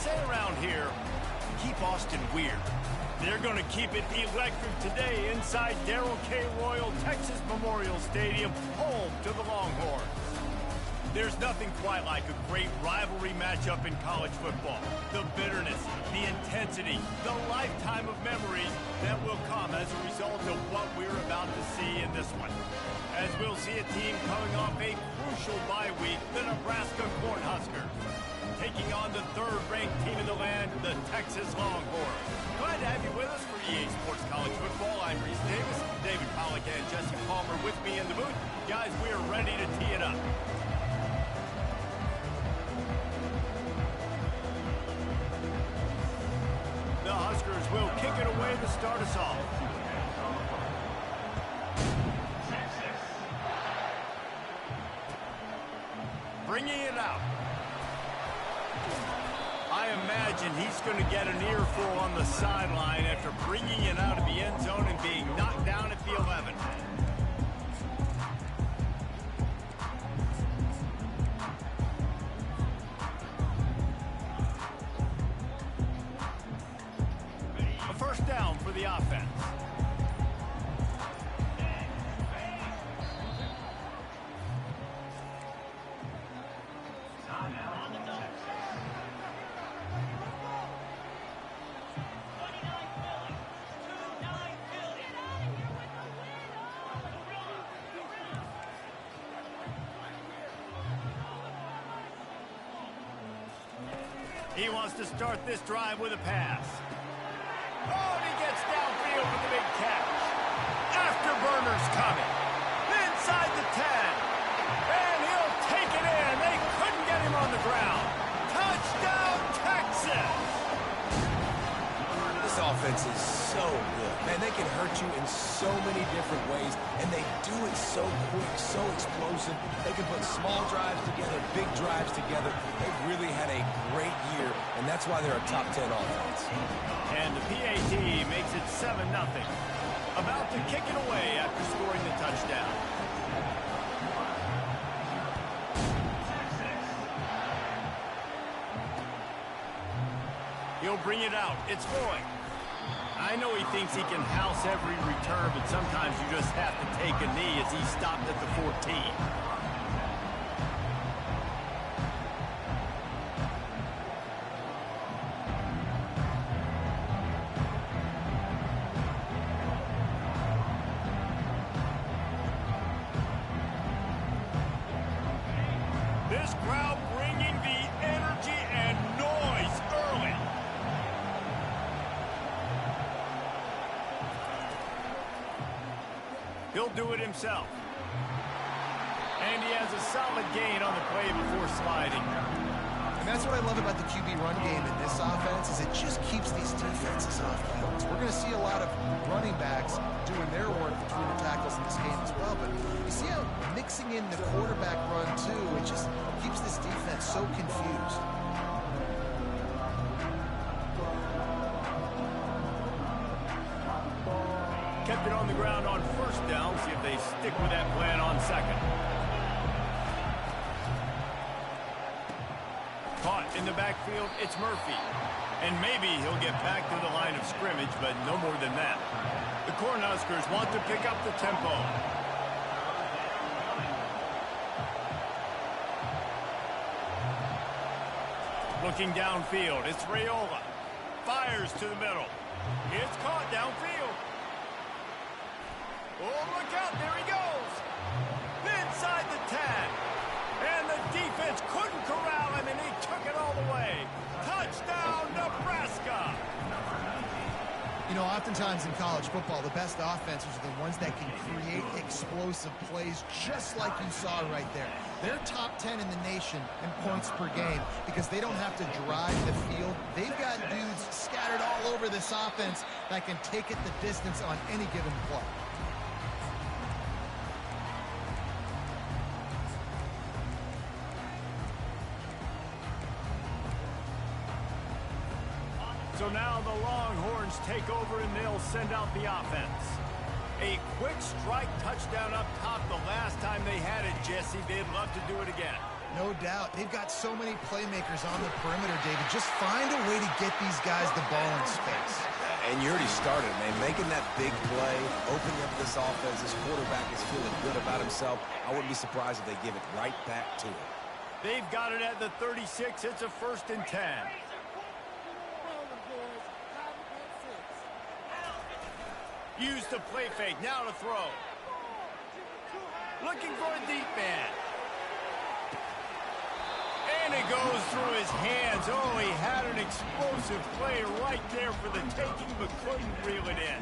say around here, keep Austin weird. They're going to keep it electric today inside Darrell K. Royal Texas Memorial Stadium, home to the Longhorns. There's nothing quite like a great rivalry matchup in college football. The bitterness, the intensity, the lifetime of memories that will come as a result of what we're about to see in this one. As we'll see a team coming off a crucial bye week, the Nebraska Cornhuskers, taking on the third-ranked team in the land, the Texas Longhorns. Glad to have you with us for EA Sports College Football. I'm Reese Davis, David Pollack and Jesse Palmer with me in the booth. Guys, we are ready to tee it up. The Huskers will kick it away to start us off. Bringing it out. I imagine he's going to get an earful on the sideline after bringing it out of the end zone and being knocked down at the 11. A first down for the offense. He wants to start this drive with a pass. Oh, and he gets downfield with the big catch. Afterburner's coming. Inside the 10. And he'll take it in. They couldn't get him on the ground. Touchdown, Texas! This offense is so good. Man, they can hurt you in so many different ways, and they do it so quick, so explosive. They can put small drives together, big drives together. They've really had a great year, and that's why they're a top 10 offense. And the PAT makes it 7-0. About to kick it away after scoring the touchdown. He'll bring it out. It's Boyd. I know he thinks he can house every return, but sometimes you just have to take a knee as he stopped at the 14. This crowd bringing the energy and noise early. He'll do it himself. And he has a solid gain on the play before sliding. And that's what I love about the QB run game in this offense is it just keeps these defenses off balance. We're going to see a lot of running backs doing their work between the tackles in this game as well. But you see how mixing in the quarterback run too, it just keeps this defense so confused. Kept it on the ground on first down. See if they stick with that plan on second. Caught in the backfield, it's Murphy. And maybe he'll get back to the line of scrimmage, but no more than that. The Cornhuskers want to pick up the tempo. Looking downfield, it's Raiola. Fires to the middle. It's caught downfield. Oh, look out, there he goes. Inside the 10. And the defense couldn't corral him, and he took it all the way. Touchdown, Nebraska. You know, oftentimes in college football, the best offenses are the ones that can create explosive plays just like you saw right there. They're top 10 in the nation in points per game because they don't have to drive the field. They've got dudes scattered all over this offense that can take it the distance on any given play. So now the Longhorns take over and they'll send out the offense. A quick strike touchdown up top the last time they had it, Jesse. They'd love to do it again. No doubt. They've got so many playmakers on the perimeter, David. Just find a way to get these guys the ball in space. And you already started, man. Making that big play, opening up this offense. This quarterback is feeling good about himself. I wouldn't be surprised if they give it right back to him. They've got it at the 36. It's a 1st and 10. Use the play fake. Now to throw. Looking for a deep man. And it goes through his hands. Oh, he had an explosive play right there for the taking, but couldn't reel it in.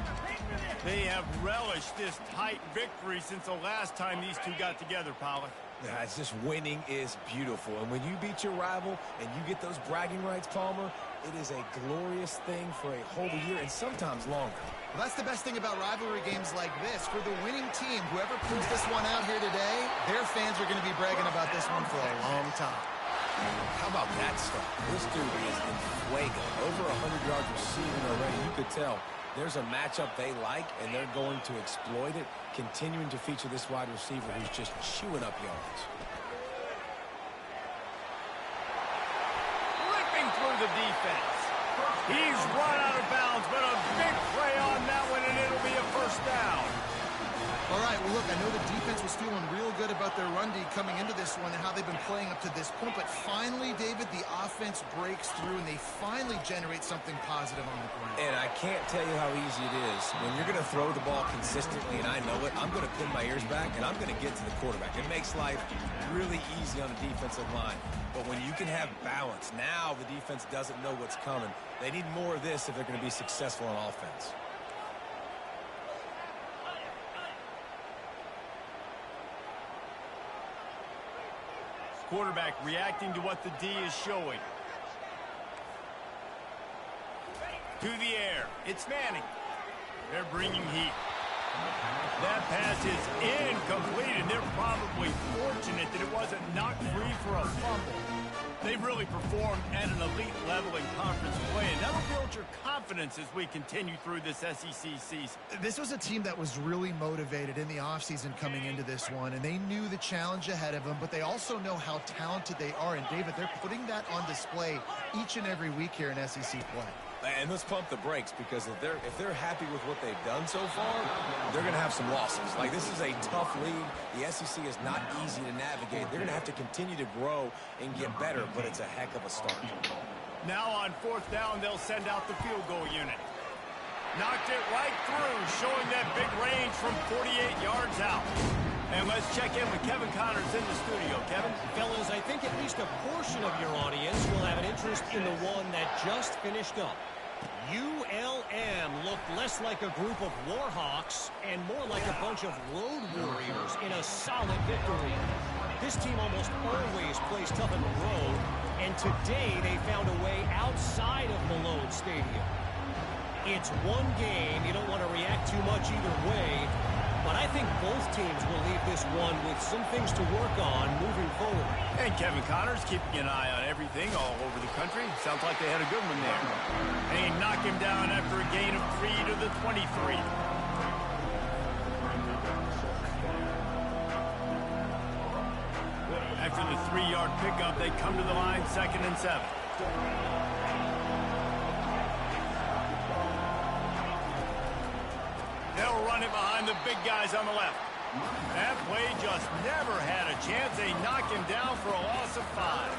They have relished this tight victory since the last time these two got together, Pollard. Yeah, it's just winning is beautiful. And when you beat your rival and you get those bragging rights, Palmer, it is a glorious thing for a whole year and sometimes longer. Well, that's the best thing about rivalry games like this. For the winning team, whoever proves this one out here today, their fans are going to be bragging about this one for a long time. How about that stuff? This dude is in fuego. Over 100 yards receiving already. You could tell there's a matchup they like, and they're going to exploit it, continuing to feature this wide receiver who's just chewing up yards. Ripping through the defense. He's run out of bounds, but a big play on that one, and it'll be a 1st down. All right, well, look, I know the defense was feeling real good about their run D coming into this one and how they've been playing up to this point, but finally, David, the offense breaks through, and they finally generate something positive on the ground. And I can't tell you how easy it is. When you're going to throw the ball consistently, and I know it, I'm going to pin my ears back, and I'm going to get to the quarterback. It makes life really easy on the defensive line. But when you can have balance, now the defense doesn't know what's coming. They need more of this if they're going to be successful on offense. Quarterback reacting to what the D is showing. To the air. It's Manning. They're bringing heat. That pass is incomplete, and they're probably fortunate that it wasn't knocked free for a fumble. They've really performed at an elite level in conference play, and that'll build your confidence as we continue through this SEC season. This was a team that was really motivated in the offseason coming into this one, and they knew the challenge ahead of them, but they also know how talented they are. And, David, they're putting that on display each and every week here in SEC play. And let's pump the brakes, because if they're happy with what they've done so far, they're going to have some losses. Like, this is a tough league. The SEC is not easy to navigate. They're going to have to continue to grow and get better, but it's a heck of a start. Now on 4th down, they'll send out the field goal unit. Knocked it right through, showing that big range from 48 yards out. And let's check in with Kevin Connors in the studio. Kevin? Fellas, I think at least a portion of your audience will have an interest in the one that just finished up. ULM looked less like a group of Warhawks and more like a bunch of road warriors in a solid victory. This team almost always plays tough on the road, and today they found a way outside of Malone Stadium. It's one game. You don't want to react too much either way. But I think both teams will leave this one with some things to work on moving forward. And Kevin Connors keeping an eye on everything all over the country. Sounds like they had a good one there. And he knocked him down after a gain of 3 to the 23. After the 3-yard pickup, they come to the line 2nd and 7. They'll run it behind the big guys on the left. That play just never had a chance. They knock him down for a loss of 5.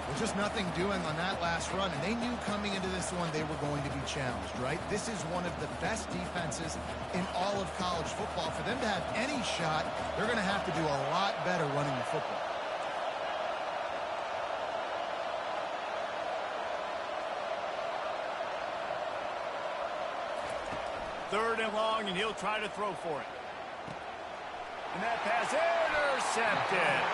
Well, just nothing doing on that last run, and they knew coming into this one they were going to be challenged, right? This is one of the best defenses in all of college football. For them to have any shot, they're going to have to do a lot better running the football. Third and long, and he'll try to throw for it. And that pass intercepted.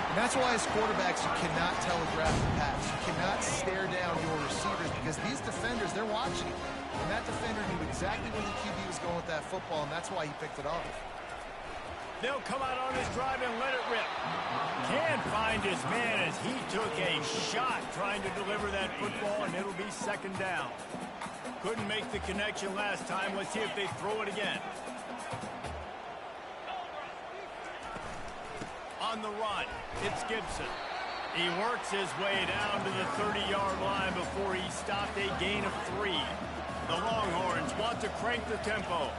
And that's why as quarterbacks, you cannot telegraph the pass. You cannot stare down your receivers, because these defenders, they're watching you. And that defender knew exactly where the QB was going with that football, and that's why he picked it off. They'll come out on this drive and let it rip. Can't find his man as he took a shot trying to deliver that football, and it'll be 2nd down. Couldn't make the connection last time. Let's see if they throw it again. On on the run. It's Gibson. He works his way down to the 30-yard line before he stopped a gain of 3. The Longhorns want to crank the tempo.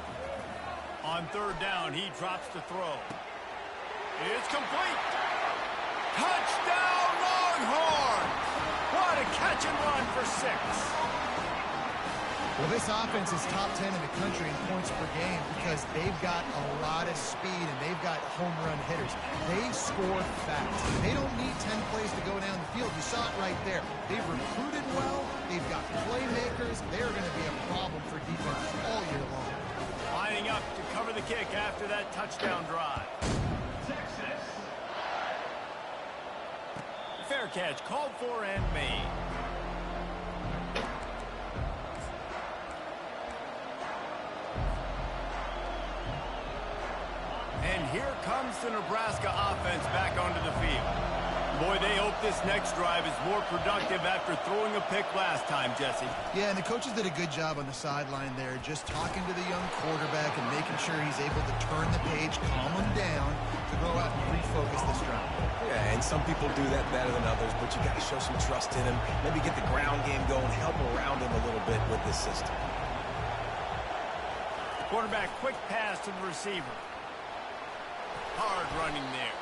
On third down, he drops to throw. It's complete. Touchdown, Longhorns! What a catch and run for 6. Well, this offense is top 10 in the country in points per game because they've got a lot of speed and they've got home run hitters. They score fast. They don't need 10 plays to go down the field. You saw it right there. They've recruited well. They've got playmakers. They're going to be a problem for defenses all year long. Lining up to cover the kick after that touchdown drive. Fair catch called for and made. And here comes the Nebraska offense back onto the field. Boy, they hope this next drive is more productive after throwing a pick last time, Jesse. Yeah, and the coaches did a good job on the sideline there, just talking to the young quarterback and making sure he's able to turn the page, calm him down, to go out and refocus this drive. Yeah, and some people do that better than others, but you got to show some trust in him. Maybe get the ground game going, help around him a little bit with this system. Quarterback, quick pass to the receiver. Hard running there.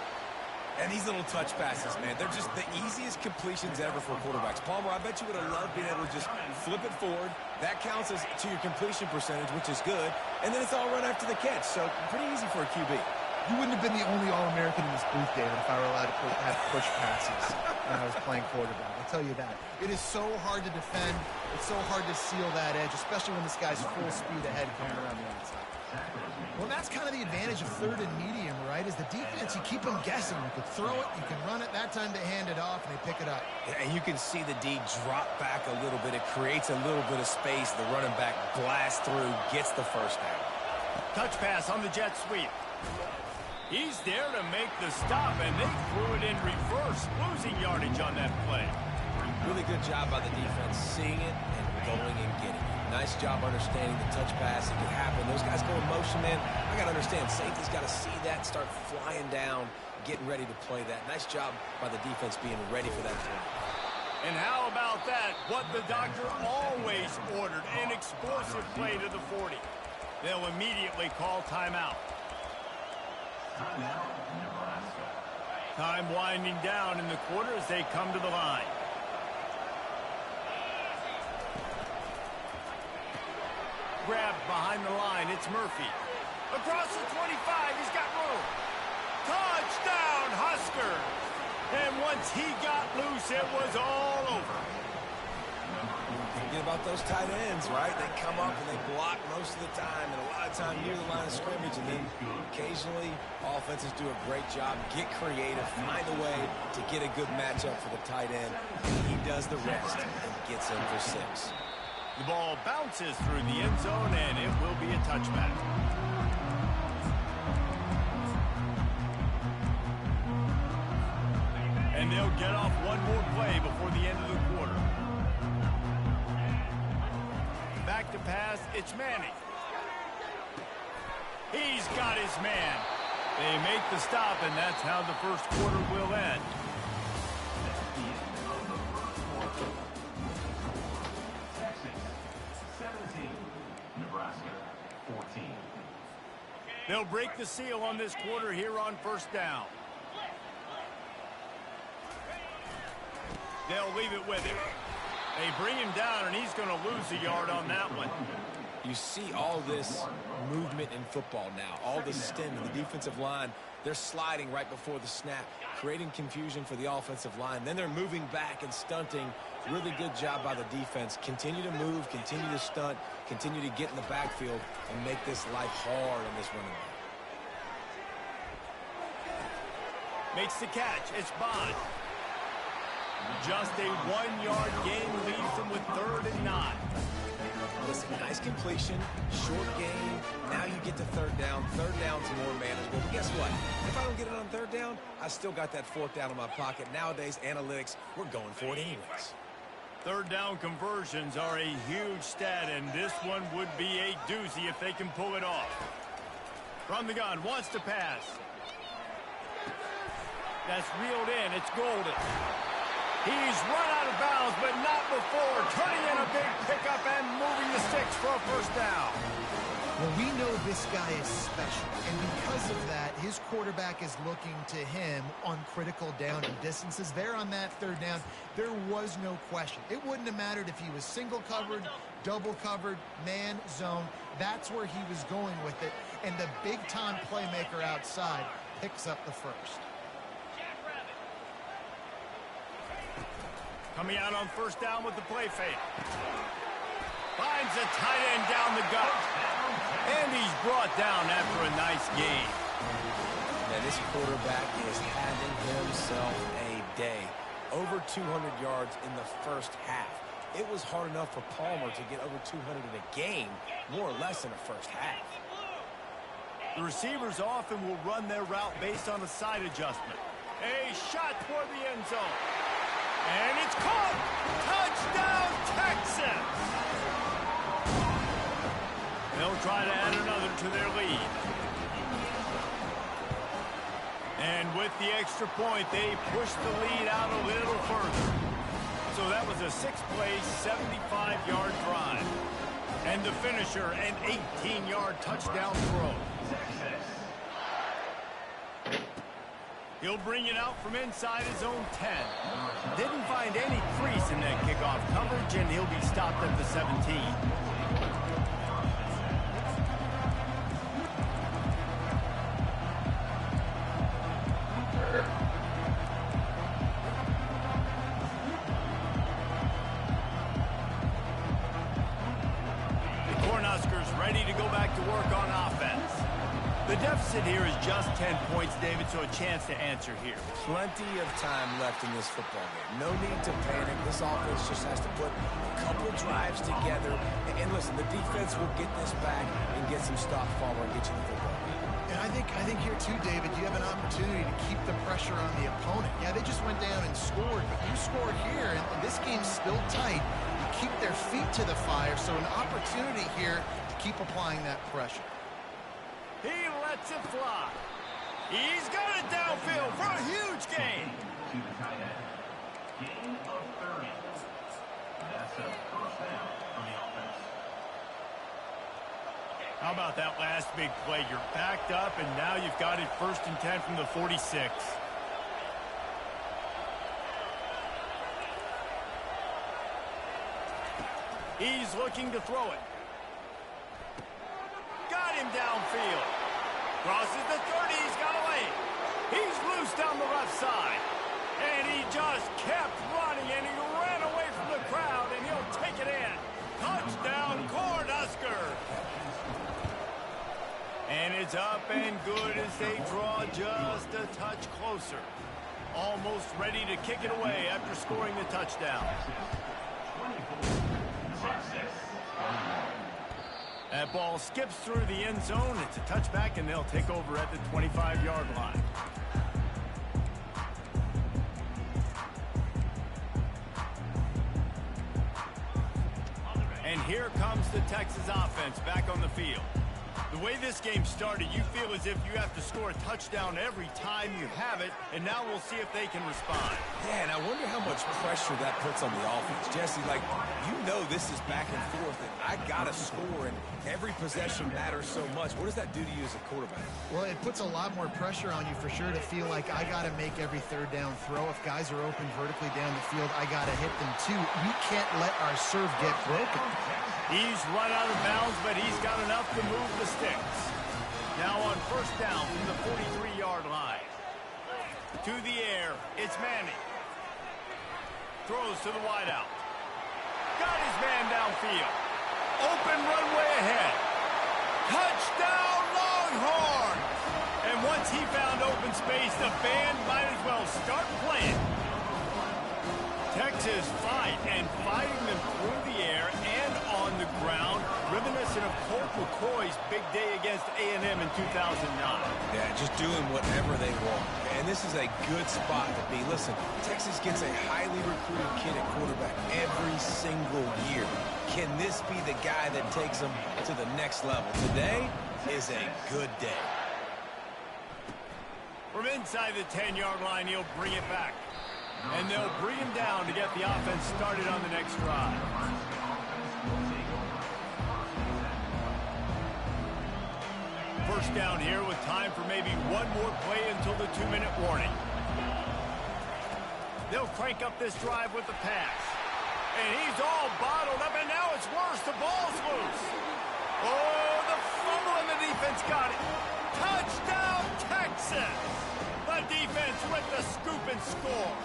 And these little touch passes, man, they're just the easiest completions ever for quarterbacks. Palmer, I bet you would have loved being able to just flip it forward. That counts as to your completion percentage, which is good. And then it's all run after the catch, so pretty easy for a QB. You wouldn't have been the only All-American in this booth, David, if I were allowed to have push passes when I was playing quarterback. I'll tell you that. It is so hard to defend. It's so hard to seal that edge, especially when this guy's full speed ahead coming around the outside. Well, that's kind of the advantage of third and medium, right? Is the defense, you keep them guessing. You can throw it, you can run it. That time they hand it off, and they pick it up. Yeah, and you can see the D drop back a little bit. It creates a little bit of space. The running back blasts through, gets the first down. Touch pass on the jet sweep. He's there to make the stop, and they threw it in reverse, losing yardage on that play. Really good job by the defense, seeing it and going and getting it. Nice job understanding the touch pass. It can happen. Those guys go in motion, man. I got to understand, safety's got to see that, start flying down, getting ready to play that. Nice job by the defense being ready for that play. And how about that? What the doctor always ordered, an explosive play to the 40. They'll immediately call timeout. Time winding down in the quarter as they come to the line. Grabbed behind the line, it's Murphy. Across the 25, he's got room. Touchdown, Huskers! And once he got loose, it was all over. Forget about those tight ends, right? They come up and they block most of the time, and a lot of time near the line of scrimmage, and then occasionally offenses do a great job, get creative, find a way to get a good matchup for the tight end. He does the rest and gets in for 6. The ball bounces through the end zone, and it will be a touchback. And they'll get off one more play before the end of the quarter. Back to pass, it's Manning. He's got his man. They make the stop, and that's how the first quarter will end. They'll break the seal on this quarter here on first down. They'll leave it with him. They bring him down, and he's going to lose a yard on that one. You see all this movement in football now, all the stem in the defensive line. They're sliding right before the snap, creating confusion for the offensive line. Then they're moving back and stunting. Really good job by the defense. Continue to move, continue to stunt, continue to get in the backfield and make this life hard on this running back. Makes the catch. It's Bond. Just a 1-yard gain leaves them with 3rd and 9. Listen, nice completion, short game. Now you get to 3rd down. 3rd down's more manageable. But guess what? If I don't get it on 3rd down, I still got that 4th down in my pocket. Nowadays, analytics, we're going for it anyways. 3rd down conversions are a huge stat, and this one would be a doozy if they can pull it off. From the gun, wants to pass. That's reeled in. It's golden. He's run out of bounds, but not before turning in a big pickup and moving the sticks for a first down. Well, we know this guy is special, and because of that, his quarterback is looking to him on critical down and distances. There on that third down, there was no question. It wouldn't have mattered if he was single covered, double covered, man, zone. That's where he was going with it, and the big-time playmaker outside picks up the first. Coming out on first down with the play fake. Finds a tight end down the gut. And he's brought down after a nice gain. Now this quarterback is having himself a day. Over 200 yards in the first half. It was hard enough for Palmer to get over 200 in a game, more or less in the first half. The receivers often will run their route based on a side adjustment. A shot toward the end zone. And it's caught! Touchdown, Texas! They'll try to add another to their lead. And with the extra point, they push the lead out a little further. So that was a 6-play, 75-yard drive. And the finisher, an 18-yard touchdown throw. He'll bring it out from inside his own 10. Didn't find any crease in that kickoff coverage, and he'll be stopped at the 17. The Cornhuskers ready to go back to work on offense. The deficit here is just 10 points, David, so a chance to answer here. Plenty of time left in this football game. No need to panic. This offense just has to put a couple drives together. And listen, the defense will get this back and get some stop Palmer and get you the football game. And I think here too, David, you have an opportunity to keep the pressure on the opponent. Yeah, they just went down and scored, but you scored here, and this game's still tight. You keep their feet to the fire, so an opportunity here to keep applying that pressure. He lets it fly. He's got it downfield for a huge gain. To the tight end. Gain of 30. That's a first down on the offense. How about that last big play? You're backed up, and now you've got it 1st and 10 from the 46. He's looking to throw it. Got him downfield. Crosses the 30. He's got away. He's loose down the left side. And he just kept running, and he ran away from the crowd, and he'll take it in. Touchdown, Cornhuskers. And it's up and good as they draw just a touch closer. Almost ready to kick it away after scoring the touchdown. That ball skips through the end zone. It's a touchback, and they'll take over at the 25-yard line. And here comes the Texas offense back on the field. The way this game started, you feel as if you have to score a touchdown every time you have it, and now we'll see if they can respond. Yeah, and I wonder how much pressure that puts on the offense. Jesse, like, you know this is back and forth, and I got to score, and every possession matters so much. What does that do to you as a quarterback? Well, it puts a lot more pressure on you for sure to feel like I got to make every third down throw. If guys are open vertically down the field, I got to hit them too. We can't let our serve get broken. He's run out of bounds, but he's got enough to move the sticks. Now on first down from the 43-yard line. To the air, it's Manning. Throws to the wideout. Got his man downfield. Open runway ahead. Touchdown, Longhorn! And once he found open space, the band might as well start playing. Texas fighting them through the air and on the ground, reminiscent of Colt McCoy's big day against A&M in 2009. Yeah, just doing whatever they want. And this is a good spot to be. Listen, Texas gets a highly recruited kid at quarterback every single year. Can this be the guy that takes them to the next level? Today is a good day. From From inside the 10-yard line, he'll bring it back. And they'll bring him down to get the offense started on the next drive. First down here with time for maybe one more play until the 2-minute warning. They'll crank up this drive with the pass. And he's all bottled up, and now it's worse. The ball's loose. Oh, the fumble, and the defense got it. Touchdown, Texas! The defense with the scoop and score.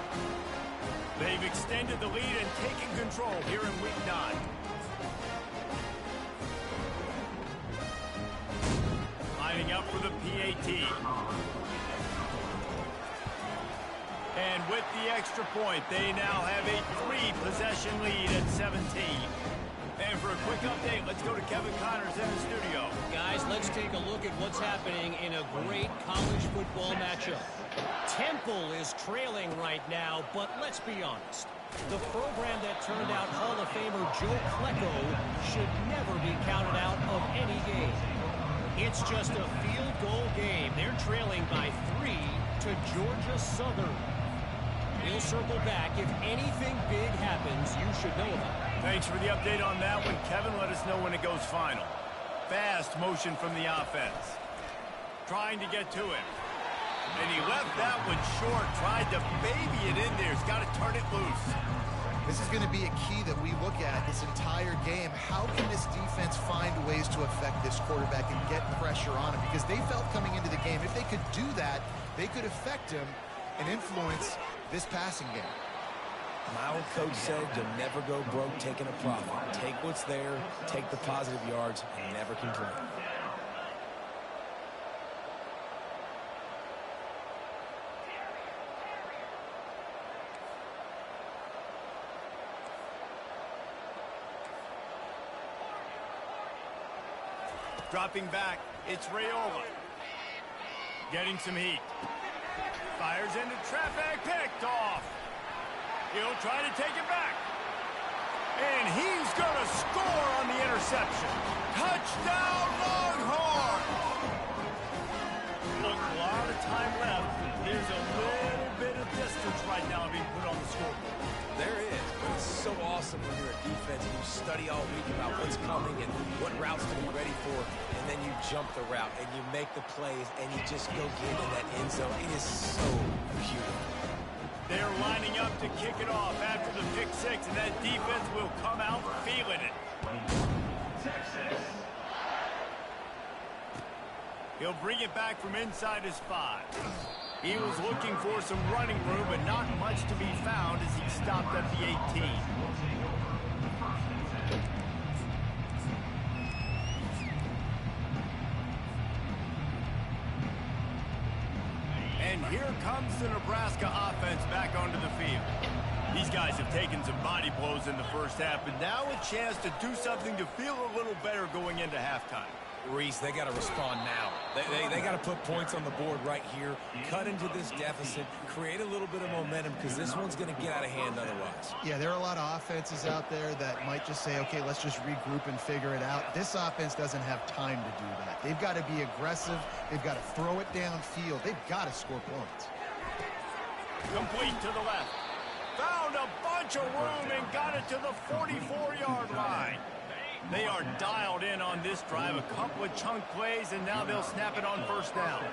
They've extended the lead and taken control here in Week 9. Lining up for the PAT. And with the extra point, they now have a 3-possession lead at 17. And for a quick update, let's go to Kevin Connors in the studio. Guys, let's take a look at what's happening in a great college football matchup. Temple is trailing right now, but let's be honest. The program that turned out Hall of Famer Joe Klecko should never be counted out of any game. It's just a field goal game. They're trailing by 3 to Georgia Southern. We'll circle back. If anything big happens, you should know about it. Thanks for the update on that one, Kevin. Let us know when it goes final. Fast motion from the offense. Trying to get to him. And he left that one short. Tried to baby it in there. He's got to turn it loose. This is going to be a key that we look at this entire game. How can this defense find ways to affect this quarterback and get pressure on him? Because they felt coming into the game, if they could do that, they could affect him and influence this passing game. My old coach said you'll never go broke taking a profit. Take what's there, take the positive yards, and never complain. Dropping back, it's Raiola. Getting some heat. Fires into traffic, picked off. He'll try to take it back. And he's going to score on the interception. Touchdown, Longhorns! Look, a lot of time left. There's a little bit of distance right now being put on the scoreboard. There is, but it's so awesome when you're a defense and you study all week about what's coming and what routes to be ready for, and then you jump the route and you make the plays and you just go get in that end zone. It is so beautiful. They're lining up to kick it off after the pick six, and that defense will come out feeling it. Texas. He'll bring it back from inside his 5. He was looking for some running room, but not much to be found as he stopped at the 18. And here comes the Nebraska offense back onto the field. These guys have taken some body blows in the first half, but now a chance to do something to feel a little better going into halftime. Reese, they got to respond now. They got to put points on the board right here, cut into this deficit, create a little bit of momentum, because this one's going to get out of hand otherwise. Yeah, there are a lot of offenses out there that might just say, okay, let's just regroup and figure it out. This offense doesn't have time to do that. They've got to be aggressive. They've got to throw it downfield. They've got to score points. Complete to the left. Found a bunch of room and got it to the 44-yard line. They are dialed in on this drive. A couple of chunk plays, and now they'll snap it on first down.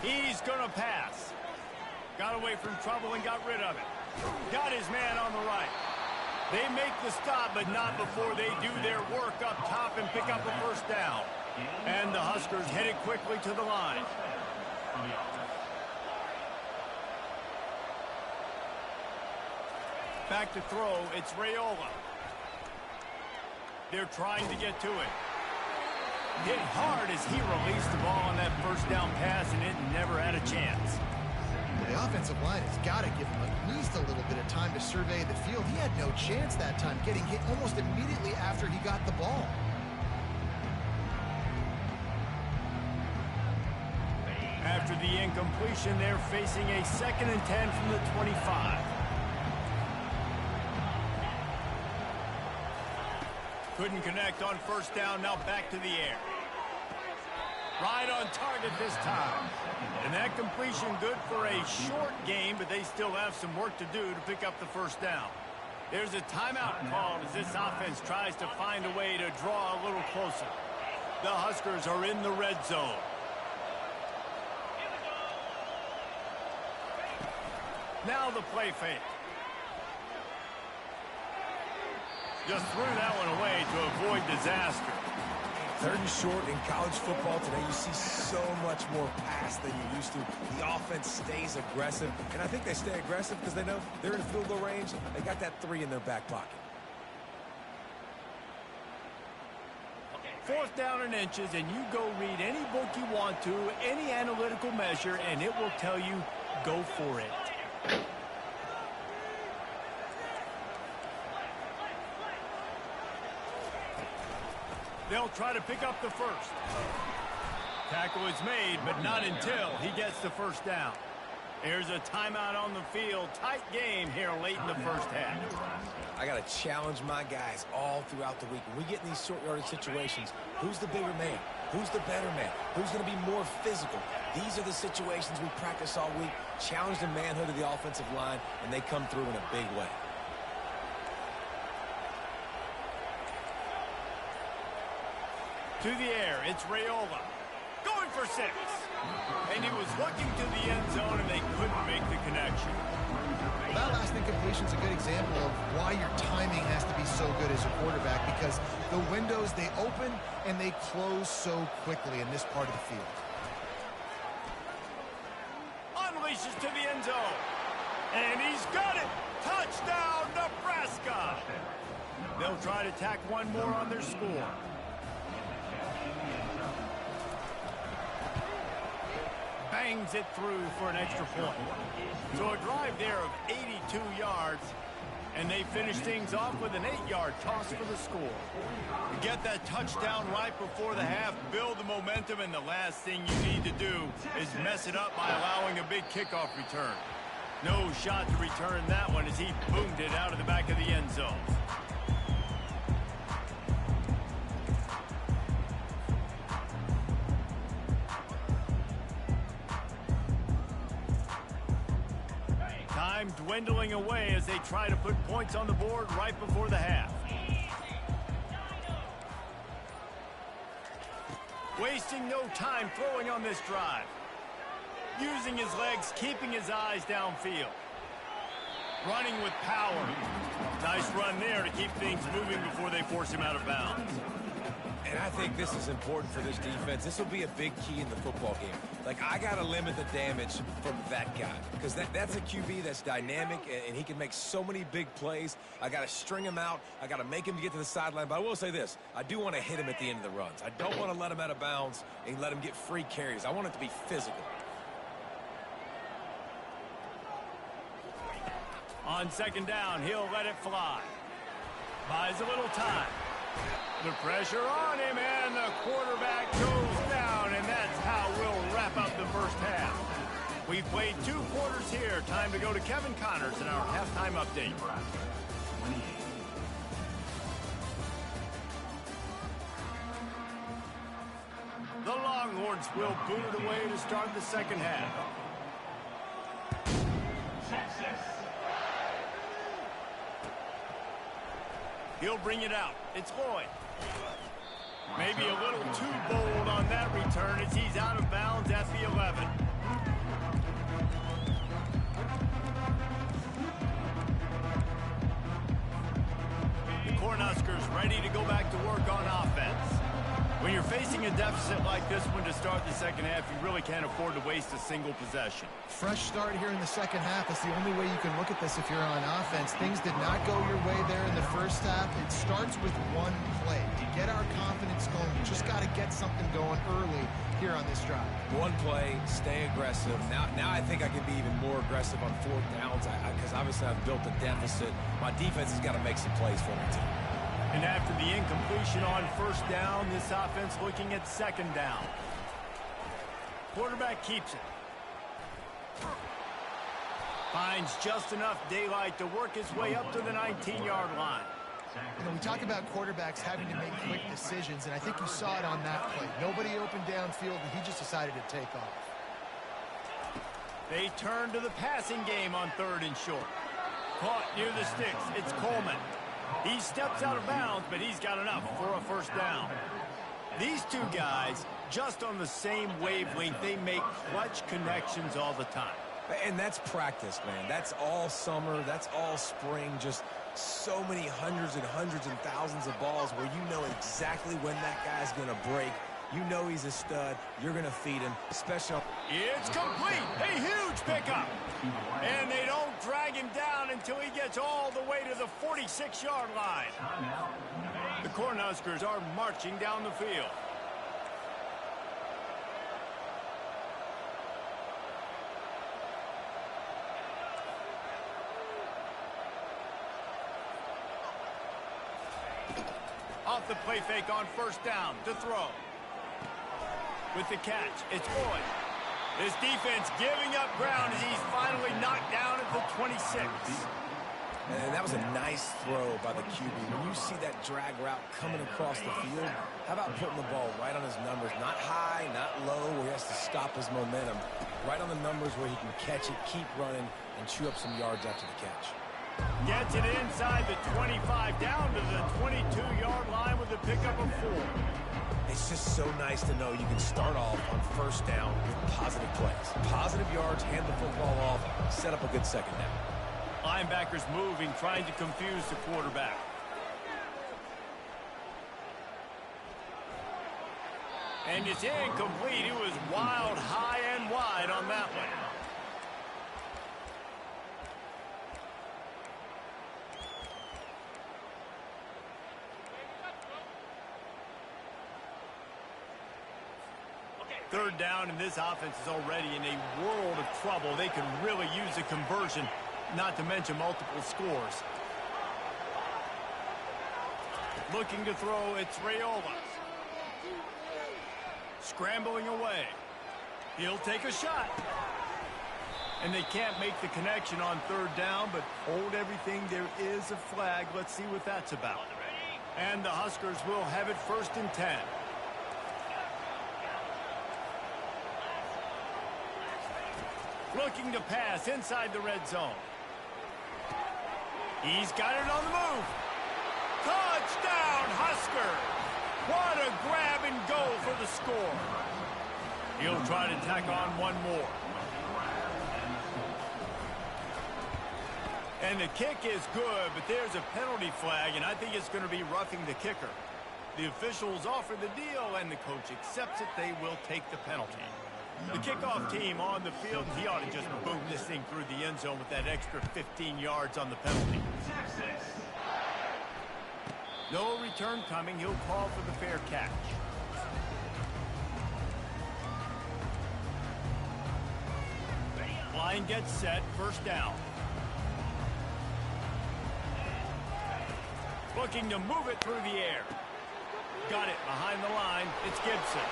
He's going to pass. Got away from trouble and got rid of it. Got his man on the right. They make the stop, but not before they do their work up top and pick up a first down. And the Huskers headed quickly to the line. Back to throw, it's Raiola. They're trying to get to it. Hit hard as he released the ball on that first down pass, and it never had a chance. The offensive line has got to give him at least a little bit of time to survey the field. He had no chance that time, getting hit almost immediately after he got the ball. After the incompletion, they're facing a 2nd and 10 from the 25. Couldn't connect on first down, now back to the air. Right on target this time. And that completion good for a short game, but they still have some work to do to pick up the first down. There's a timeout called as this offense tries to find a way to draw a little closer. The Huskers are in the red zone. Now the play fake. Just threw that one away to avoid disaster. 3rd and short in college football today, you see so much more pass than you used to. The offense stays aggressive, and I think they stay aggressive because they know they're in field goal range. They got that 3 in their back pocket. 4th down and inches, and you go read any book you want to, any analytical measure, and it will tell you, go for it. They'll try to pick up the first. Tackle is made, but not until he gets the first down. There's a timeout on the field. Tight game here late in the first half. I got to challenge my guys all throughout the week. When we get in these short yardage situations, who's the bigger man? Who's the better man? Who's going to be more physical? These are the situations we practice all week. Challenge the manhood of the offensive line, and they come through in a big way. To the air, it's Raiola. Going for 6. And he was looking to the end zone, and they couldn't make the connection. Well, that last incompletion is a good example of why your timing has to be so good as a quarterback, because the windows, they open and they close so quickly in this part of the field. Unleashes to the end zone. And he's got it. Touchdown, Nebraska. They'll try to tack one more on their score. Bangs it through for an extra point. So a drive there of 82 yards, and they finish things off with an 8-yard toss for the score. You get that touchdown right before the half, build the momentum, and the last thing you need to do is mess it up by allowing a big kickoff return. No shot to return that one as he boomed it out of the back of the end zone. Time dwindling away as they try to put points on the board right before the half. Wasting no time throwing on this drive. Using his legs, keeping his eyes downfield. Running with power. Nice run there to keep things moving before they force him out of bounds. And I think this is important for this defense. This will be a big key in the football game. Like, I got to limit the damage from that guy, because that's a QB that's dynamic, and he can make so many big plays. I got to string him out. I got to make him get to the sideline. But I will say this. I do want to hit him at the end of the runs. I don't want to let him out of bounds and let him get free carries. I want it to be physical. On 2nd down, he'll let it fly. Buys a little time. The pressure on him, and the quarterback goes down, and that's how we'll wrap up the first half. We've played 2 quarters here. Time to go to Kevin Connors in our halftime update. The Longhorns will boot it away to start the second half. He'll bring it out. It's Lloyd. Maybe a little too bold on that return as he's out of bounds at the 11. The Cornhuskers ready to go back to work on offense. When you're facing a deficit like this one to start the second half, you really can't afford to waste a single possession. Fresh start here in the second half. That's the only way you can look at this if you're on offense. Things did not go your way there in the first half. It starts with one play. To get our confidence going, we just got to get something going early here on this drive. One play, stay aggressive. Now I think I can be even more aggressive on 4th downs because obviously I've built a deficit. My defense has got to make some plays for me, too. And after the incompletion on 1st down, this offense looking at 2nd down. Quarterback keeps it. Finds just enough daylight to work his way up to the 19-yard line. You know, we talk about quarterbacks having to make quick decisions, and I think you saw it on that play. Nobody opened downfield, and he just decided to take off. They turn to the passing game on 3rd and short. Caught near the sticks. It's Coleman. He steps out of bounds, but he's got enough for a first down. These two guys, just on the same wavelength, they make clutch connections all the time. And that's practice, man. That's all summer. That's all spring. Just so many hundreds and thousands of balls where you know exactly when that guy's going to break. You know he's a stud. You're going to feed him, especially. It's complete. A huge pickup. And they don't drag him down until he gets all the way to the 46-yard line. The Cornhuskers are marching down the field. Off the play fake on 1st down to throw. With the catch, it's Boyd. This defense giving up ground as he's finally knocked down at the 26. And that was a nice throw by the QB. When you see that drag route coming across the field, how about putting the ball right on his numbers? Not high, not low, where he has to stop his momentum. Right on the numbers where he can catch it, keep running, and chew up some yards after the catch. Gets it inside the 25, down to the 22-yard line with a pickup of 4. It's just so nice to know you can start off on 1st down with positive plays. Positive yards, hand the football off, set up a good 2nd down. Linebackers moving, trying to confuse the quarterback. And it's incomplete. It was wild, high and wide on that one. Third down, and this offense is already in a world of trouble. They can really use a conversion, not to mention multiple scores. Looking to throw, it's Raiola. Scrambling away. He'll take a shot. And they can't make the connection on 3rd down, but hold everything. There is a flag. Let's see what that's about. And the Huskers will have it 1st and 10. Looking to pass inside the red zone. He's got it on the move. Touchdown, Huskers! What a grab and go for the score. He'll try to tack on one more. And the kick is good, but there's a penalty flag, and I think it's going to be roughing the kicker. The officials offer the deal, and the coach accepts it. They will take the penalty. The kickoff team on the field, he ought to just boom this thing through the end zone with that extra 15 yards on the penalty. No return coming. He'll call for the fair catch. Line gets set. 1st down. Looking to move it through the air. Got it behind the line. It's Gibson.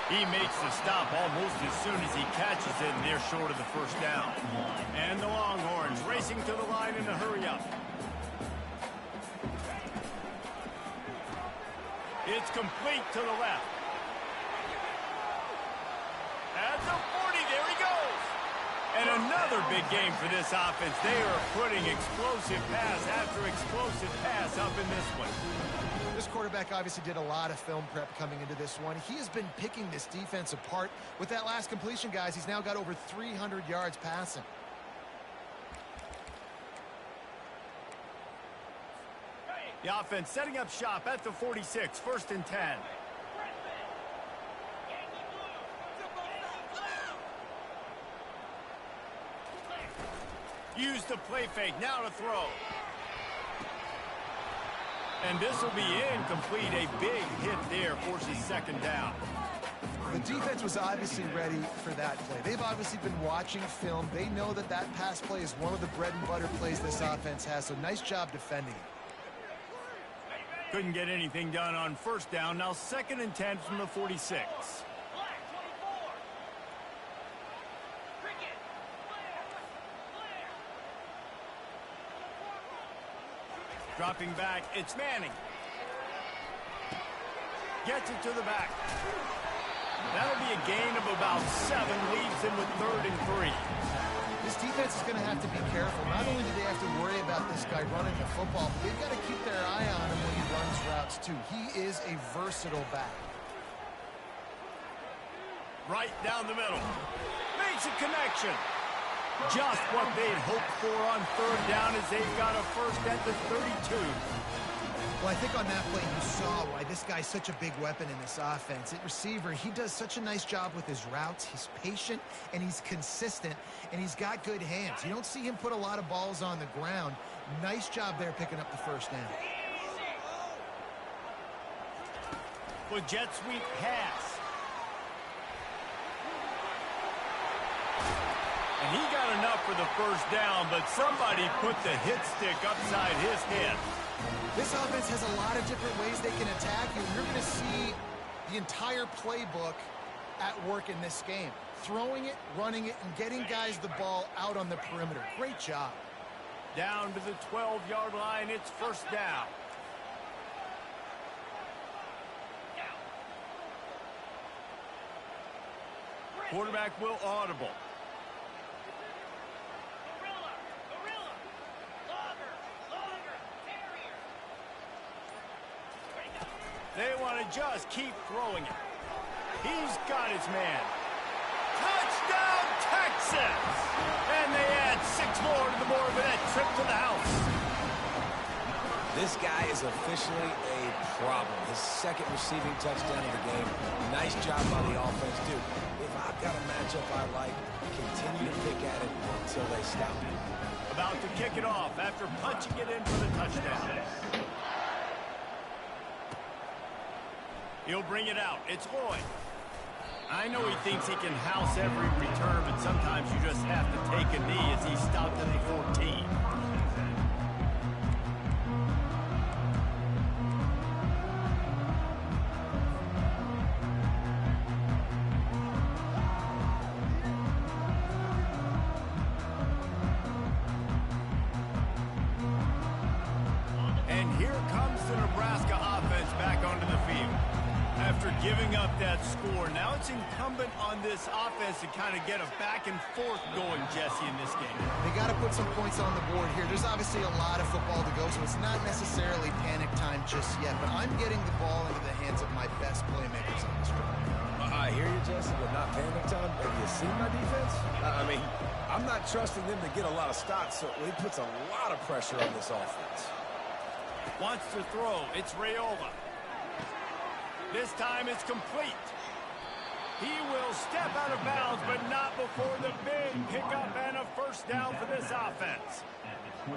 He makes the stop almost as soon as he catches it, and they're short of the 1st down. And the Longhorns racing to the line in a hurry-up. It's complete to the left. At the 40, there he goes. And another big game for this offense. They are putting explosive pass after explosive pass up in this one. This quarterback obviously did a lot of film prep coming into this one. He has been picking this defense apart. With that last completion, guys, he's now got over 300 yards passing. The offense setting up shop at the 46, 1st and 10. Use the play fake, now to throw. And this will be incomplete. A big hit there forces 2nd down. The defense was obviously ready for that play. They've obviously been watching film. They know that that pass play is one of the bread and butter plays this offense has, so nice job defending it. Couldn't get anything done on 1st down. Now 2nd and 10 from the 46. Dropping back, it's Manning. Gets it to the back. That'll be a gain of about 7, leaves him with 3rd and 3. This defense is going to have to be careful. Not only do they have to worry about this guy running the football, but they've got to keep their eye on him when he runs routes, too. He is a versatile back. Right down the middle. Makes a connection. Just what they'd hoped for on 3rd down as they've got a first at the 32. Well, I think on that play you saw why this guy's such a big weapon in this offense. At receiver, he does such a nice job with his routes. He's patient, and he's consistent, and he's got good hands. You don't see him put a lot of balls on the ground. Nice job there picking up the first down. With jet sweep pass. And he got enough for the first down, but somebody put the hit stick upside his head. This offense has a lot of different ways they can attack you. You're going to see the entire playbook at work in this game. Throwing it, running it, and getting guys the ball out on the perimeter. Great job. Down to the 12-yard line, it's first down. Quarterback will audible. They want to just keep throwing it. He's got his man. Touchdown, Texas! And they add 6 more to the board with that trip to the house. This guy is officially a problem. His 2nd receiving touchdown of the game. Nice job by the offense, too. If I've got a matchup I like, continue to pick at it until they stop it. About to kick it off after punching it in for the touchdown. He'll bring it out. It's Lloyd. I know he thinks he can house every return, but sometimes you just have to take a knee as he stopped at the 14. And here comes the Nebraska offense back onto the field. After giving up that score, now it's incumbent on this offense to kind of get a back and forth going, Jesse, in this game. They got to put some points on the board here. There's obviously a lot of football to go, so it's not necessarily panic time just yet, but I'm getting the ball into the hands of my best playmakers on this drive. I hear you, Jesse, but not panic time. Have you seen my defense? I mean, I'm not trusting them to get a lot of stops, so he puts a lot of pressure on this offense. Wants to throw. It's Raiola. This time it's complete. He will step out of bounds, but not before the big pickup and a first down for this offense.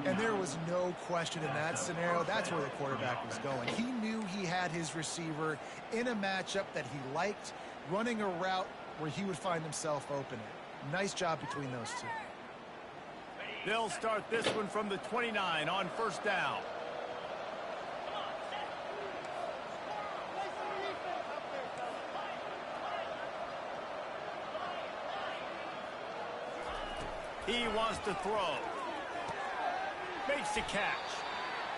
And there was no question in that scenario. That's where the quarterback was going. He knew he had his receiver in a matchup that he liked, running a route where he would find himself open. Nice job between those two. They'll start this one from the 29 on first down. He wants to throw. Makes the catch.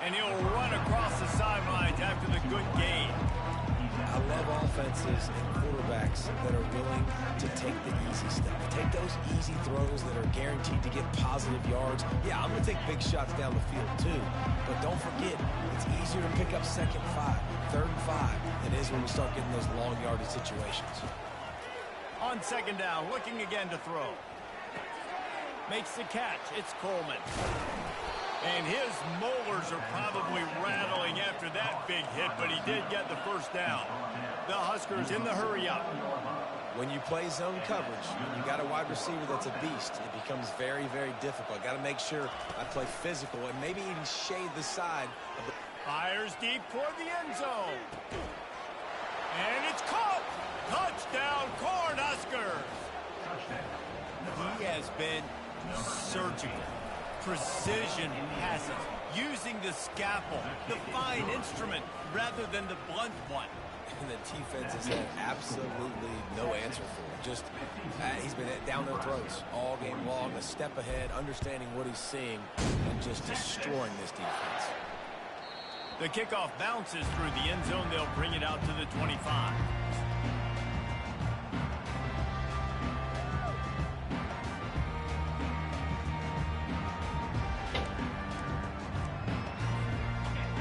And he'll run across the sidelines after the good gain. I love offenses and quarterbacks that are willing to take the easy stuff. Take those easy throws that are guaranteed to get positive yards. Yeah, I'm going to take big shots down the field too. But don't forget, it's easier to pick up 2nd and 5, 3rd and 5 than it is when we start getting those long yardage situations. On 2nd down, looking again to throw. Makes the catch. It's Coleman. And his molars are probably rattling after that big hit, but he did get the first down. The Huskers in the hurry-up. When you play zone coverage, you got a wide receiver that's a beast. It becomes very, very difficult. Got to make sure I play physical and maybe even shade the side. Fires deep toward the end zone. And it's caught. Touchdown, Cornhuskers. He has been surgical. Precision passes, using the scalpel, the fine instrument, rather than the blunt one. And the defense has had absolutely no answer for him. Just, he's been down their throats all game long, a step ahead, understanding what he's seeing, and just destroying this defense. The kickoff bounces through the end zone. They'll bring it out to the 25.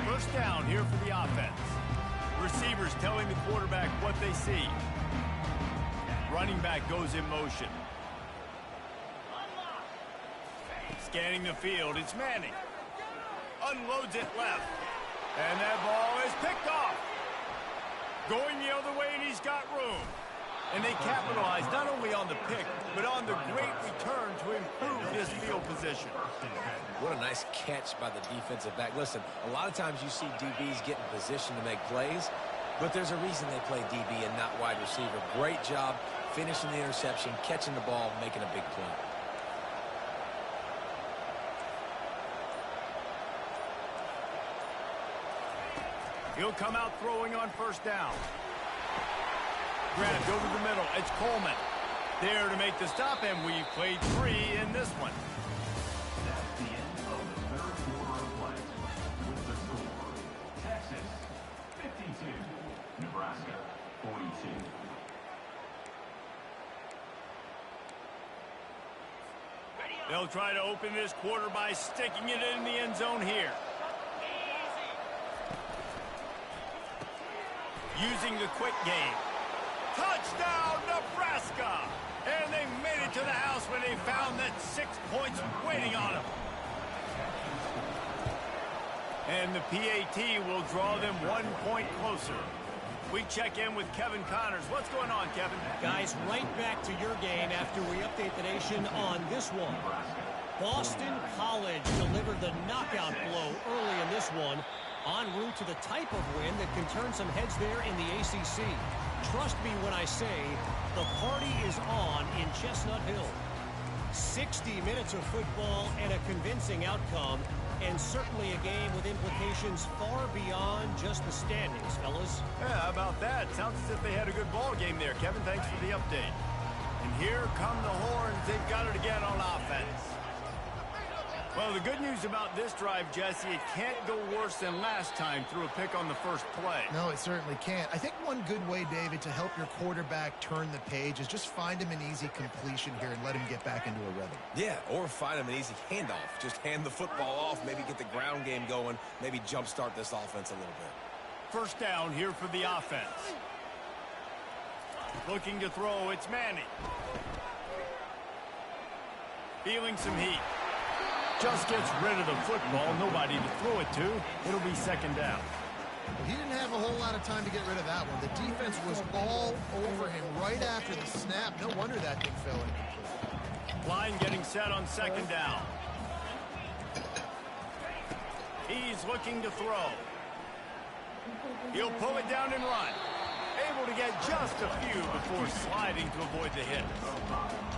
First down here for the offense. Receivers telling the quarterback what they see. Running back goes in motion. Scanning the field, it's Manning. Unloads it left. And that ball is picked off. Going the other way, and he's got room. And they capitalize not only on the pick, but on the great return to improve this field position. What a nice catch by the defensive back. Listen, a lot of times you see DBs get in position to make plays, but there's a reason they play DB and not wide receiver. Great job finishing the interception, catching the ball, making a big play. He'll come out throwing on first down. Grabbed over the middle. It's Coleman. There to make the stop, and we've played 3 in this one. That's the end of the third quarter of play. With the score, Texas 52, Nebraska 42. They'll try to open this quarter by sticking it in the end zone here. Using the quick game. Touchdown, Nebraska! And they made it to the house when they found that 6 points waiting on them. And the PAT will draw them 1 point closer. We check in with Kevin Connors. What's going on, Kevin? Guys, right back to your game after we update the nation on this one. Boston College delivered the knockout blow early in this one, en route to the type of win that can turn some heads there in the ACC. Trust me when I say the party is on in Chestnut Hill. 60 minutes of football and a convincing outcome, and certainly a game with implications far beyond just the standings, fellas. Yeah, how about that? Sounds as if they had a good ball game there. Kevin, thanks for the update. And here come the horns. They've got it again on offense. Well, the good news about this drive, Jesse, it can't go worse than last time through a pick on the first play. No, it certainly can't. I think one good way, David, to help your quarterback turn the page is just find him an easy completion here and let him get back into a rhythm. Yeah, or find him an easy handoff. Just hand the football off, maybe get the ground game going, maybe jumpstart this offense a little bit. First down here for the offense. Looking to throw, it's Manning. Feeling some heat. Just gets rid of the football. Nobody to throw it to. It'll be second down. He didn't have a whole lot of time to get rid of that one. The defense was all over him right after the snap. No wonder that thing fell incomplete. Line getting set on second down. He's looking to throw. He'll pull it down and run. Able to get just a few before sliding to avoid the hit.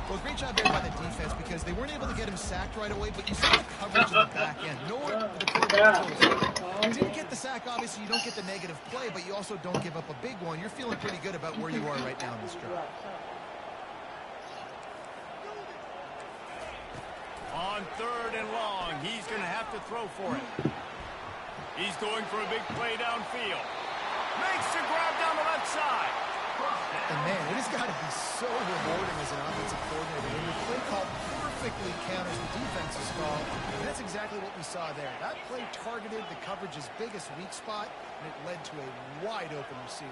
Well, great job there by the defense because they weren't able to get him sacked right away, but you saw the coverage in the back end. Nor the quarterback didn't get the sack. Obviously, you don't get the negative play, but you also don't give up a big one. You're feeling pretty good about where you are right now in this drive. On third and long, he's going to have to throw for it. He's going for a big play downfield. Makes the grab down the left side. And man, it has got to be so rewarding as an offensive coordinator when your play call perfectly counters the defense's call. And that's exactly what we saw there. That play targeted the coverage's biggest weak spot, and it led to a wide open receiver.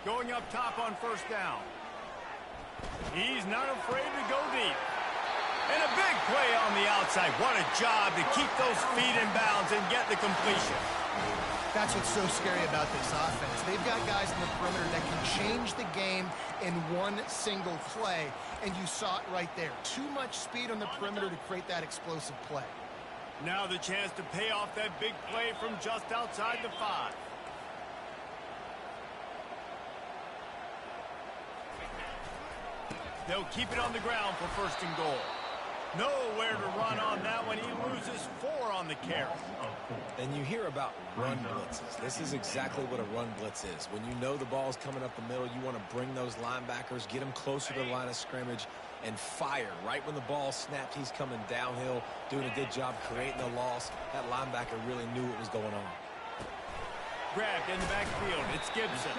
Going up top on first down. He's not afraid to go deep. And a big play on the outside. What a job to keep those feet in bounds and get the completion. That's what's so scary about this offense. They've got guys in the perimeter that can change the game in one single play, and you saw it right there. Too much speed on the perimeter to create that explosive play. Now the chance to pay off that big play from just outside the 5. They'll keep it on the ground for first and goal. Nowhere to run on that one. He loses 4 on the carry. And you hear about run blitzes. This is exactly what a run blitz is. When you know the ball's coming up the middle, you want to bring those linebackers, get them closer to the line of scrimmage, and fire. Right when the ball snapped, he's coming downhill, doing a good job creating a loss. That linebacker really knew what was going on. Grabbed in the backfield. It's Gibson.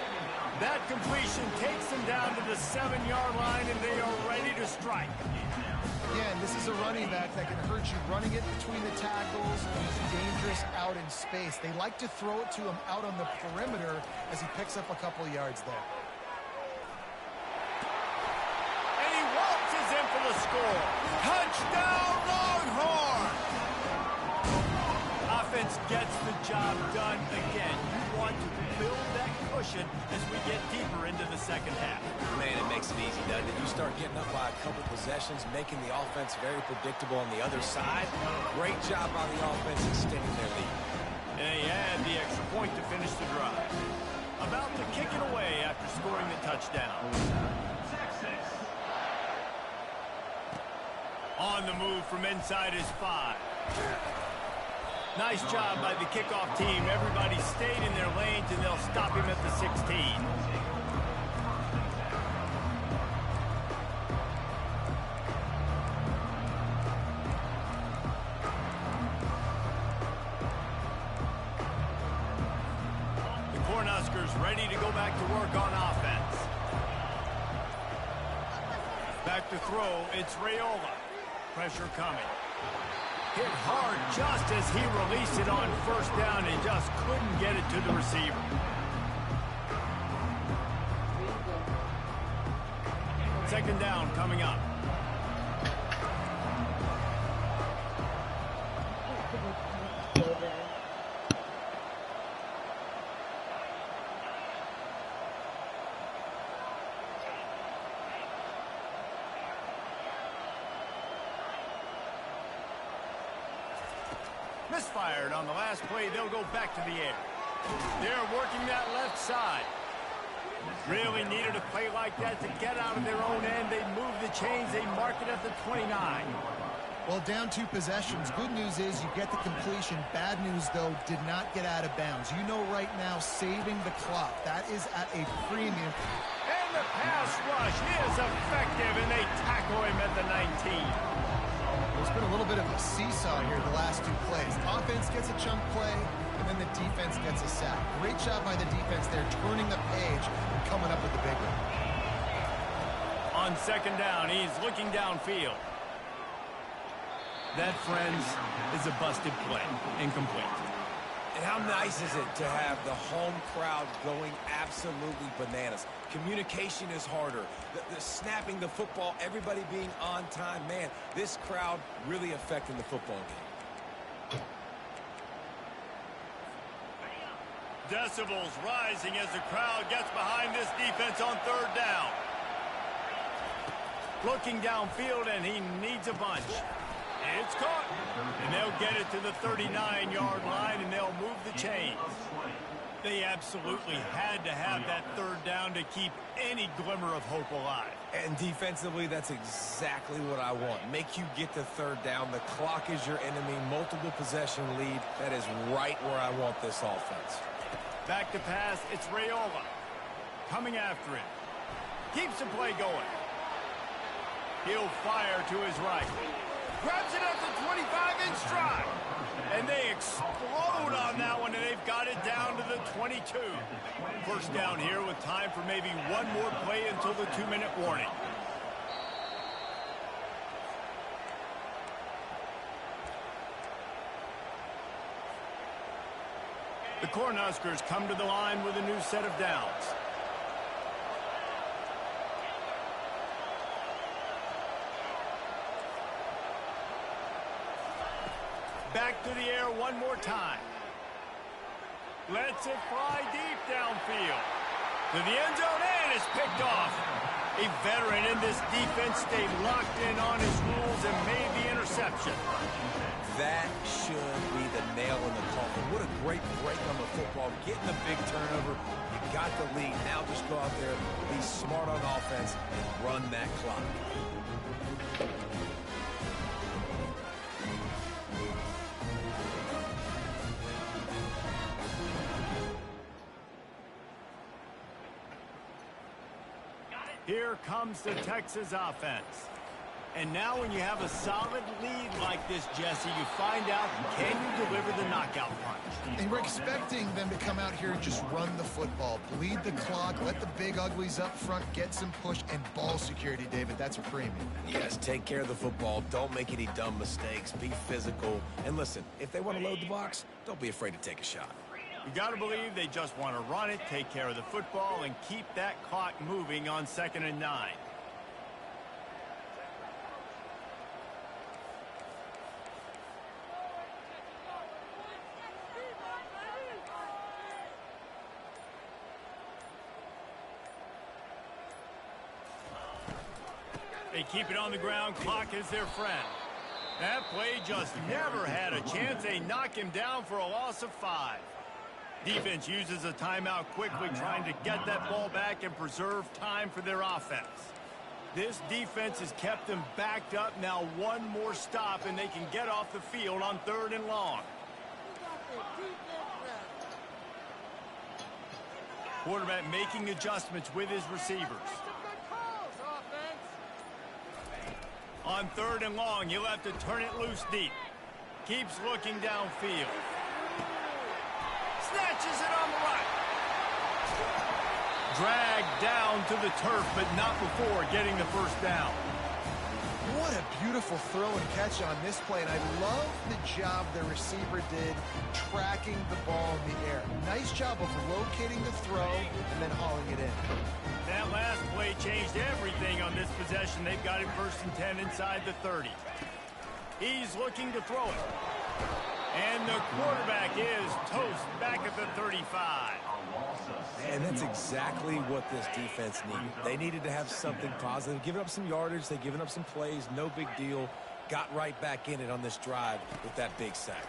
That completion takes them down to the 7-yard line, and they are ready to strike. Again, this is a running back that can hurt you running it between the tackles. He's dangerous out in space. They like to throw it to him out on the perimeter as he picks up a couple of yards there. And he waltzes in for the score. Touchdown, Longhorn! Offense gets the job done again. You want to build that cushion as we get deeper into the second half. Man, it makes it easy, doesn't it? You start getting up by a couple possessions, making the offense very predictable on the other side. Great job by the offense extending their lead. And they add the extra point to finish the drive. About to kick it away after scoring the touchdown. On the move from inside his 5. Nice job by the kickoff team. Everybody stayed in their lanes, and they'll stop him at the 16. The Cornhuskers ready to go back to work on offense. Back to throw, it's Raiola. Pressure coming. Hit hard just as he released it on first down and just couldn't get it to the receiver. Second down coming up. Misfired on the last play. They'll go back to the air. They're working that left side. Really needed a play like that to get out of their own end. They move the chains. They mark it at the 29. Well, down 2 possessions. Good news is you get the completion. Bad news, though, did not get out of bounds. You know right now, saving the clock. That is at a premium. And the pass rush is effective, and they tackle him at the 19. There's been a little bit of a seesaw here the last 2 plays. Offense gets a chunk play, and then the defense gets a sack. Great job by the defense there, turning the page and coming up with the big one. On second down, he's looking downfield. That, friends, is a busted play. Incomplete. And how nice is it to have the home crowd going absolutely bananas? Communication is harder. The snapping the football, everybody being on time. Man, this crowd really affecting the football game. Decibels rising as the crowd gets behind this defense on third down. Looking downfield, and he needs a bunch. It's caught. And they'll get it to the 39-yard line, and they'll move the chains. They absolutely had to have that third down to keep any glimmer of hope alive. And defensively, that's exactly what I want. Make you get the third down. The clock is your enemy. Multiple possession lead. That is right where I want this offense. Back to pass. It's Raiola. Coming after it. Keeps the play going. He'll fire to his right. Grabs it at the 25-inch stride. And they explode on that one, and they've got it down to the 22. First down here with time for maybe one more play until the 2-minute warning. The Cornhuskers come to the line with a new set of downs. Back to the air one more time. Lets it fly deep downfield. To the end zone, and it's picked off. A veteran in this defense stayed locked in on his rules and made the interception. That should be the nail in the coffin. What a great break on the football. Getting the big turnover. You got the lead. Now just go out there, be smart on offense, and run that clock. Here comes the Texas offense. And now when you have a solid lead like this, Jesse, you find out, can you deliver the knockout punch? And we're expecting them to come out here and just run the football, bleed the clock, let the big uglies up front get some push, and ball security, David. That's a premium. Yes, take care of the football. Don't make any dumb mistakes. Be physical. And listen, if they want to load the box, don't be afraid to take a shot. You got to believe they just want to run it, take care of the football, and keep that clock moving on 2nd and 9. They keep it on the ground. Clock is their friend. That play just never had a chance. They knock him down for a loss of 5. Defense uses a timeout quickly, trying to get that ball back and preserve time for their offense. This defense has kept them backed up. Now one more stop, and they can get off the field on 3rd and long. Quarterback making adjustments with his receivers. On 3rd and long, you'll have to turn it loose deep. Keeps looking downfield. Snatches it on the right. Dragged down to the turf, but not before getting the first down. What a beautiful throw and catch on this play, and I love the job the receiver did tracking the ball in the air. Nice job of locating the throw and then hauling it in. That last play changed everything on this possession. They've got it 1st and 10 inside the 30. He's looking to throw it. And the quarterback is toast back at the 35. And that's exactly what this defense needed. They needed to have something positive. Giving up some yardage, they've given up some plays, no big deal. Got right back in it on this drive with that big sack.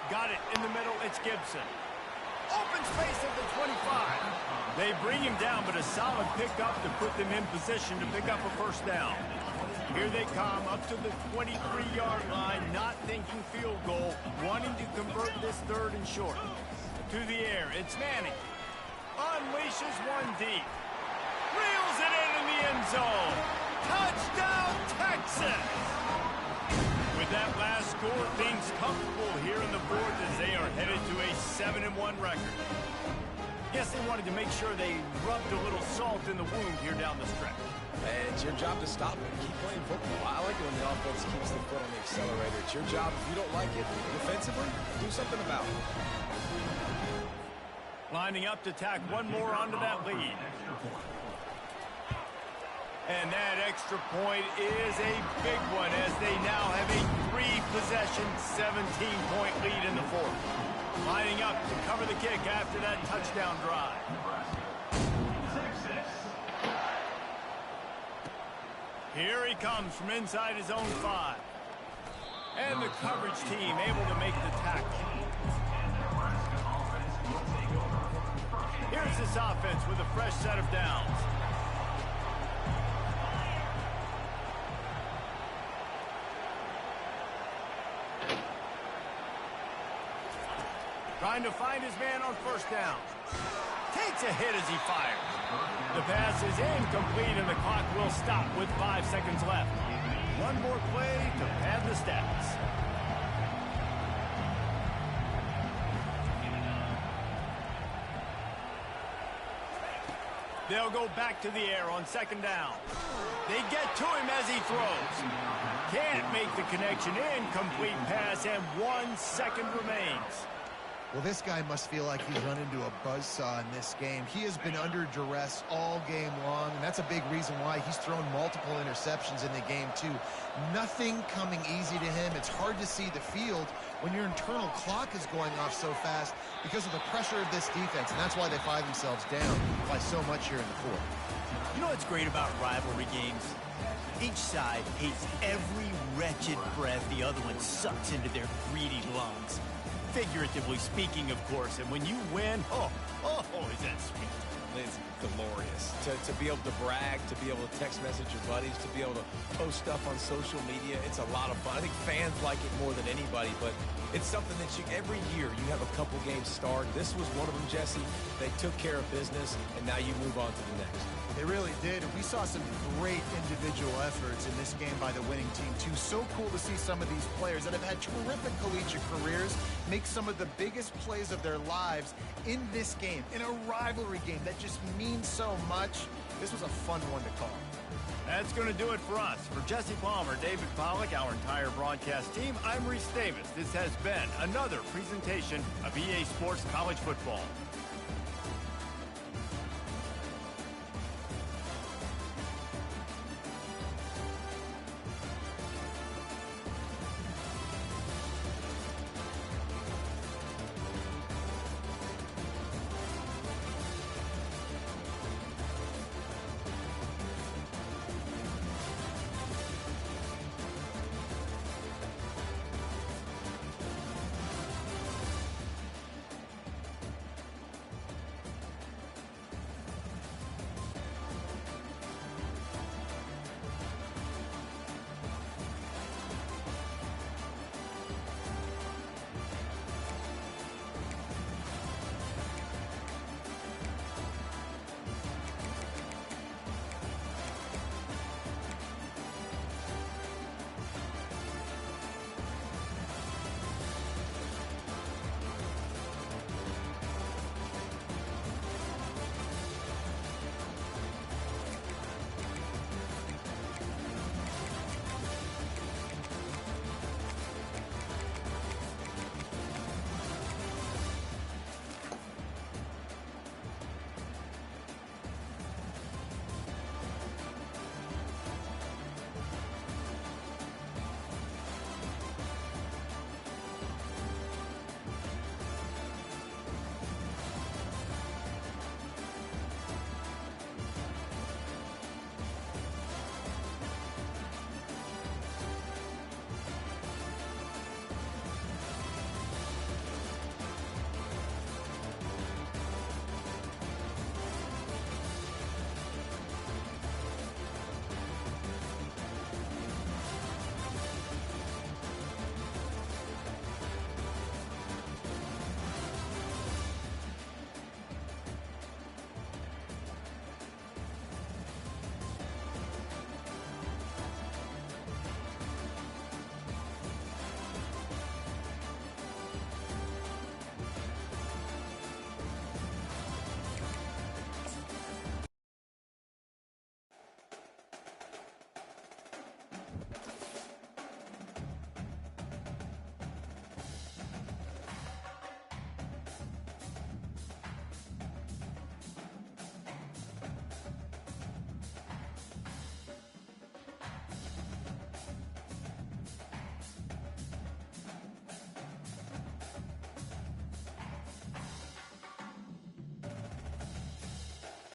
Got it in the middle, it's Gibson. Open space at the 25. They bring him down, but a solid pickup to put them in position to pick up a first down. Here they come up to the 23-yard line, not thinking field goal, wanting to convert this 3rd and short. To the air, it's Manning. Unleashes one deep. Reels it in the end zone. Touchdown, Texas! With that last score, things comfortable here in the 4th as they are headed to a 7-1 record. Guess they wanted to make sure they rubbed a little salt in the wound here down the stretch. And it's your job to stop it. Keep playing football. I like it when the offense keeps the foot on the accelerator. It's your job. If you don't like it defensively, do something about it. Lining up to tack one more onto that lead. And that extra point is a big one as they now have a 3-possession, 17-point lead in the 4th. Lining up to cover the kick after that touchdown drive. Here he comes from inside his own 5. And the coverage team able to make the tackle. Here's this offense with a fresh set of downs. Trying to find his man on 1st down. Takes a hit as he fires. The pass is incomplete and the clock will stop with 5 seconds left. One more play to pad the stats. They'll go back to the air on 2nd down. They get to him as he throws. Can't make the connection. Incomplete pass and 1 second remains. Well, this guy must feel like he's run into a buzzsaw in this game. He has been under duress all game long, and that's a big reason why he's thrown multiple interceptions in the game, too. Nothing coming easy to him. It's hard to see the field when your internal clock is going off so fast because of the pressure of this defense, and that's why they find themselves down by so much here in the 4th. You know what's great about rivalry games? Each side hates every wretched breath the other one sucks into their greedy lungs. Figuratively speaking, of course, and when you win, oh, is that sweet. It's glorious. To be able to brag, to be able to text message your buddies, to be able to post stuff on social media, it's a lot of fun. I think fans like it more than anybody, but it's something that every year you have a couple games start. This was one of them, Jesse. They took care of business, and now you move on to the next. They really did. We saw some great individual efforts in this game by the winning team, too. So cool to see some of these players that have had terrific collegiate careers make some of the biggest plays of their lives in this game, in a rivalry game that just means so much. This was a fun one to call. That's going to do it for us. For Jesse Palmer, David Pollack, our entire broadcast team, I'm Reese Davis. This has been another presentation of EA Sports College Football.